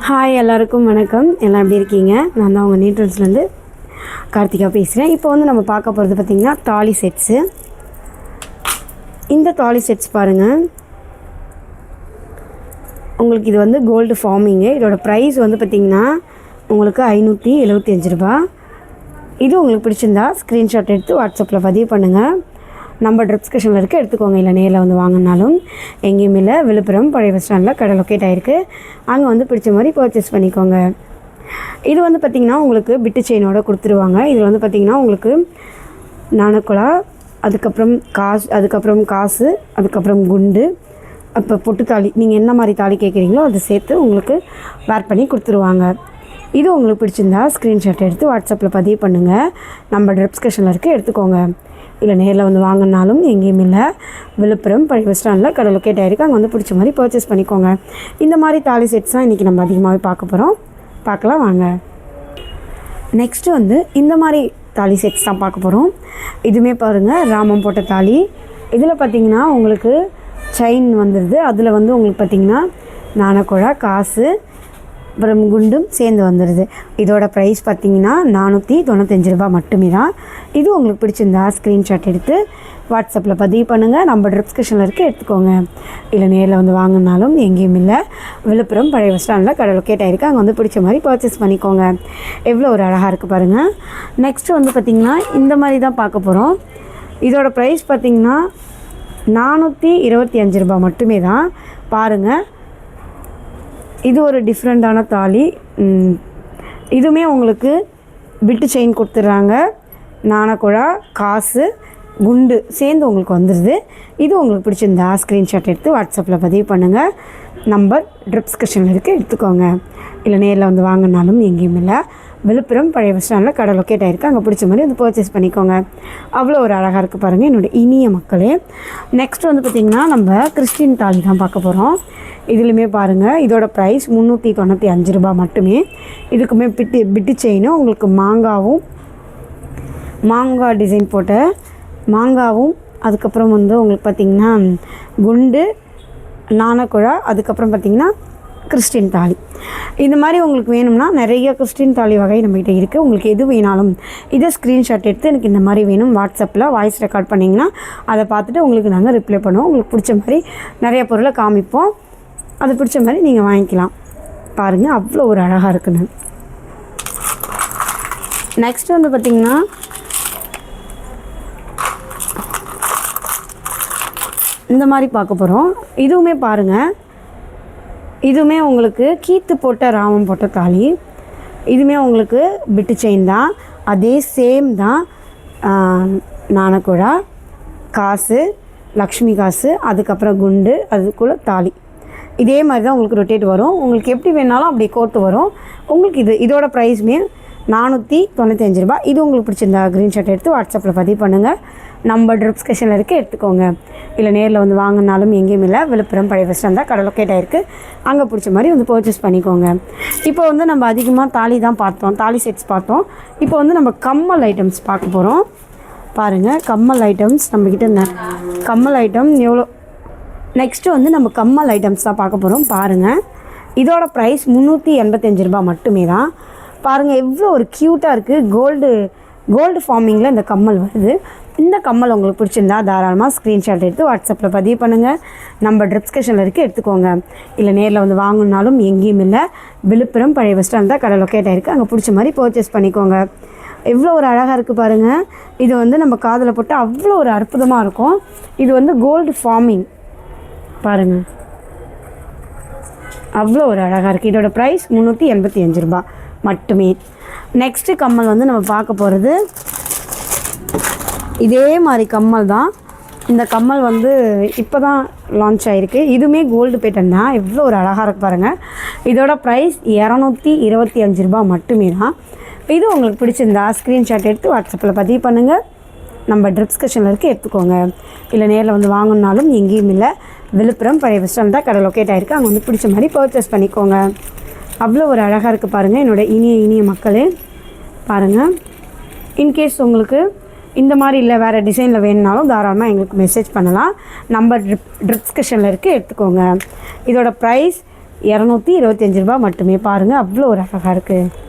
Hi எல்லாருக்கும் வணக்கம். எல்லாம் எப்படி இருக்கீங்க? நான் தான் உங்கள் நீட்ரன்ஸ்லேருந்து கார்த்திகா பேசுகிறேன். இப்போ வந்து நம்ம பார்க்க போகிறது பார்த்திங்கன்னா தாலி செட்ஸு. இந்த தாலி செட்ஸ் பாருங்கள், உங்களுக்கு இது வந்து கோல்டு ஃபார்மிங்கு. இதோட ப்ரைஸ் வந்து பார்த்திங்கன்னா உங்களுக்கு 575 ரூபா. இது உங்களுக்கு பிடிச்சிருந்தா ஸ்க்ரீன்ஷாட் எடுத்து வாட்ஸ்அப்பில் பதிவு பண்ணுங்கள். நம்ம டிஸ்கிரிப்ஷனில் இருக்க எடுத்துக்கோங்க. இல்லை நேரில் வந்து வாங்கினாலும் எங்கேயும் இல்லை, விழுப்புரம் பழைய பஸ் ஸ்டாண்டில் கடை லொக்கேட் ஆகிருக்கு. அங்கே வந்து பிடிச்ச மாதிரி பர்ச்சேஸ் பண்ணிக்கோங்க. இது வந்து பார்த்திங்கன்னா உங்களுக்கு பிட்டு செயினோடு கொடுத்துருவாங்க. இதில் வந்து பார்த்திங்கன்னா உங்களுக்கு நாணக்குழா, அதுக்கப்புறம் காசு, அதுக்கப்புறம் குண்டு, அப்போ பொட்டு தாலி, நீங்கள் என்ன மாதிரி தாலி கேட்குறீங்களோ அதை சேர்த்து உங்களுக்கு வேர் பண்ணி கொடுத்துருவாங்க. இது உங்களுக்கு பிடிச்சிருந்தா ஸ்க்ரீன்ஷாட் எடுத்து வாட்ஸ்அப்பில் பதிவு பண்ணுங்கள். நம்ம டிஸ்கிரிப்ஷனில் இருக்க எடுத்துக்கோங்க. இல்லை நேரில் வந்து வாங்கினாலும் எங்கேயும் இல்லை, விழுப்புரம் பழைய பஸ் ஸ்டாண்டில் கடை லொக்கேட் ஆகிருக்கு. அங்கே வந்து பிடிச்ச மாதிரி பர்ச்சேஸ் பண்ணிக்கோங்க. இந்த மாதிரி தாலி செட்ஸ் தான் இன்றைக்கி நம்ம அதிகமாகவே பார்க்க போகிறோம். பார்க்கலாம் வாங்க. நெக்ஸ்ட்டு வந்து இந்த மாதிரி தாலி செட்ஸ் தான் பார்க்க போகிறோம். இதுவுமே பாருங்கள், ராமம் போட்ட தாலி. இதில் பார்த்திங்கன்னா உங்களுக்கு செயின் வந்துடுது. அதில் வந்து உங்களுக்கு பார்த்திங்கன்னா நாணக்குழா, காசு, அப்புறம் குண்டும் சேர்ந்து வந்துடுது. இதோட ப்ரைஸ் பார்த்திங்கன்னா 495 ரூபா மட்டுமே தான். இது உங்களுக்கு பிடிச்சிருந்தா ஸ்க்ரீன்ஷாட் எடுத்து வாட்ஸ்அப்பில் பதிவு பண்ணுங்கள். நம்ம டிஸ்கிரிப்ஷனில் இருக்க எடுத்துக்கோங்க. இல்லை நேரில் வந்து வாங்கினாலும் எங்கேயும் இல்லை, விழுப்புரம் பழைய பஸ் ஸ்டாண்டில் கடை லொக்கேட் ஆகிருக்கு. அங்கே வந்து பிடிச்ச மாதிரி பர்ச்சேஸ் பண்ணிக்கோங்க. எவ்வளோ ஒரு அழகாக இருக்குது பாருங்கள். நெக்ஸ்ட்டு வந்து பார்த்திங்கன்னா இந்த மாதிரி தான் பார்க்க போகிறோம். இதோட ப்ரைஸ் பார்த்திங்கன்னா 425 ரூபா மட்டுமே தான். பாருங்கள், இது ஒரு டிஃப்ரெண்ட்டான தாலி. இதுவுமே உங்களுக்கு பிட்டு செயின் கொடுத்துட்றாங்க. நாணக்குழா, காசு, குண்டு சேர்ந்து உங்களுக்கு வந்துடுது. இது உங்களுக்கு பிடிச்சிருந்தா ஸ்க்ரீன்ஷாட் எடுத்து வாட்ஸ்அப்பில் பதிவு பண்ணுங்கள். நம்பர் டிஸ்கிரிப்ஷனில் இருக்குது, எடுத்துக்கோங்க. இல்லை நேரில் வந்து வாங்கினாலும் எங்கேயும் இல்லை, விழுப்புரம் பழைய பஸ் ஸ்டாண்டில் கடை லொக்கேட் ஆகிருக்கு. அங்கே பிடிச்ச மாதிரி வந்து பர்ச்சேஸ் பண்ணிக்கோங்க. அவ்வளோ ஒரு அழகாக இருக்குது பாருங்கள் என்னோடய இனிய மக்களே. நெக்ஸ்ட் வந்து பார்த்திங்கன்னா நம்ம கிறிஸ்டின் தாலி தான் பார்க்க போகிறோம். இதுலையுமே பாருங்கள், இதோட ப்ரைஸ் 395 ரூபா மட்டுமே. இதுக்குமே பிட்டு செயினும் உங்களுக்கு மாங்காய் டிசைன் போட்ட மாங்காவும், அதுக்கப்புறம் வந்து உங்களுக்கு பார்த்திங்கன்னா குண்டு, நாணக்குழா, அதுக்கப்புறம் பார்த்திங்கன்னா கிறிஸ்டின் தாலி. இந்த மாதிரி உங்களுக்கு வேணும்னா நிறைய கிறிஸ்டின் தாலி வகை நம்மகிட்ட இருக்குது. உங்களுக்கு எது வேணாலும் இதை ஸ்க்ரீன்ஷாட் எடுத்து எனக்கு இந்த மாதிரி வேணும் வாட்ஸ்அப்பில் வாய்ஸ் ரெக்கார்ட் பண்ணிங்கன்னா அதை பார்த்துட்டு உங்களுக்கு நாங்கள் ரிப்ளை பண்ணுவோம். உங்களுக்கு பிடிச்ச மாதிரி நிறைய பொருளை காமிப்போம். அது பிடிச்ச மாதிரி நீங்கள் வாங்கிக்கலாம். பாருங்கள், அவ்வளோ ஒரு அழகாக இருக்குன்னு. நெக்ஸ்ட் வந்து பார்த்திங்கன்னா இந்த மாதிரி பார்க்க போகிறோம். இதுவுமே பாருங்கள், இதுவுமே உங்களுக்கு கீத்து போட்ட ராமம் போட்ட தாலி. இதுவுமே உங்களுக்கு பிட்டு செயின் தான், அதே சேம் தான். நாணக்குழா, காசு, லக்ஷ்மி காசு, அதுக்கப்புறம் குண்டு, அதுக்குள்ளே தாலி. இதே மாதிரி தான் உங்களுக்கு ரொட்டேட் வரும். உங்களுக்கு எப்படி வேணாலும் அப்படி கோர்த்து வரும். உங்களுக்கு இதோட ப்ரைஸுமே 495 ரூபா. இது உங்களுக்கு பிடிச்சிருந்தா ஸ்க்ரீன்ஷாட் எடுத்து வாட்ஸ்அப்பில் பதிவு பண்ணுங்கள். நம்ம டிஸ்கிரிப்ஷனில் இருக்க எடுத்துக்கோங்க. இல்லை நேரில் வந்து வாங்கினாலும் எங்கேயும் இல்லை, விழுப்புரம் பழைய பஸ் ஸ்டாண்ட் தான் கடை லொக்கேட் ஆகிருக்கு. அங்கே பிடிச்ச மாதிரி வந்து பர்ச்சேஸ் பண்ணிக்கோங்க. இப்போ வந்து நம்ம அதிகமாக தாலி தான் பார்த்தோம், தாலி செட்ஸ் பார்த்தோம். இப்போ வந்து நம்ம கம்மல் ஐட்டம்ஸ் பார்க்க போகிறோம். பாருங்கள், கம்மல் ஐட்டம்ஸ் நம்மக்கிட்ட கம்மல் ஐட்டம் எவ்வளோ. நெக்ஸ்ட்டு வந்து நம்ம கம்மல் ஐட்டம்ஸ் தான் பார்க்க போகிறோம். பாருங்கள், இதோட ப்ரைஸ் 385 ரூபா மட்டுமே தான். பாருங்கள், எவ்வளோ ஒரு க்யூட்டாக இருக்குது. கோல்டு ஃபார்மிங்கில் இந்த கம்மல் வருது. இந்த கம்மல் உங்களுக்கு பிடிச்சிருந்தா தாராளமாக ஸ்க்ரீன்ஷாட் எடுத்து வாட்ஸ்அப்பில் பதிவு பண்ணுங்கள். நம்ம டிஸ்கிரிப்ஷனில் இருக்க எடுத்துக்கோங்க. இல்லை நேரில் வந்து வாங்கினாலும் எங்கேயும் இல்லை, விழுப்புரம் பழைய பஸ் ஸ்டாண்ட் தான் கடை லொக்கேட் ஆகிருக்கு. அங்கே பிடிச்ச மாதிரி பர்ச்சேஸ் பண்ணிக்கோங்க. எவ்வளோ ஒரு அழகாக இருக்குது பாருங்கள். இது வந்து நம்ம காதில் போட்டு அவ்வளோ ஒரு அற்புதமாக இருக்கும். இது வந்து கோல்டு ஃபார்மிங் பாருங்கள், அவ்வளோ ஒரு அழகாக இருக்குது. இதோட ப்ரைஸ் 385 ரூபா மட்டுமே. நெக்ஸ்ட்டு கம்மல் வந்து நம்ம பார்க்க போகிறது இதே மாதிரி கம்மல் தான். இந்த கம்மல் வந்து இப்போ தான் லான்ச் ஆகிருக்கு. இதுவுமே கோல்டு பேட்டன் தான். எவ்வளோ ஒரு அழகாக இருக்குது பாருங்கள். இதோட ப்ரைஸ் 225 ரூபா மட்டுமே தான். இது உங்களுக்கு பிடிச்சிருந்தா ஸ்க்ரீன்ஷாட் எடுத்து வாட்ஸ்அப்பில் பதிவு பண்ணுங்கள். நம்ம டிஸ்கிரிப்ஷனில் இருக்க எடுத்துக்கோங்க. இல்லை நேரில் வந்து வாங்கினாலும் எங்கேயும் இல்லை, விழுப்புரம் பழைய பஸ் ஸ்டாண்ட் தான் கடை லொக்கேட் ஆகிருக்கு. அங்கே வந்து பிடிச்ச மாதிரி பர்ச்சேஸ் பண்ணிக்கோங்க. அவ்வளோ ஒரு அழகாக இருக்குது பாருங்கள் என்னோடய இனிய மக்களே. பாருங்கள், இன்கேஸ் உங்களுக்கு இந்த மாதிரி இல்லை வேறு டிசைனில் வேணுனாலும் தாராளமாக எங்களுக்கு மெசேஜ் பண்ணலாம். நம்பர் டிஸ்கிரிப்ஷனில் இருக்குது, எடுத்துக்கோங்க. இதோட ப்ரைஸ் 225 ரூபா மட்டுமே. பாருங்கள், அவ்வளோ ஒரு அழகாக இருக்குது.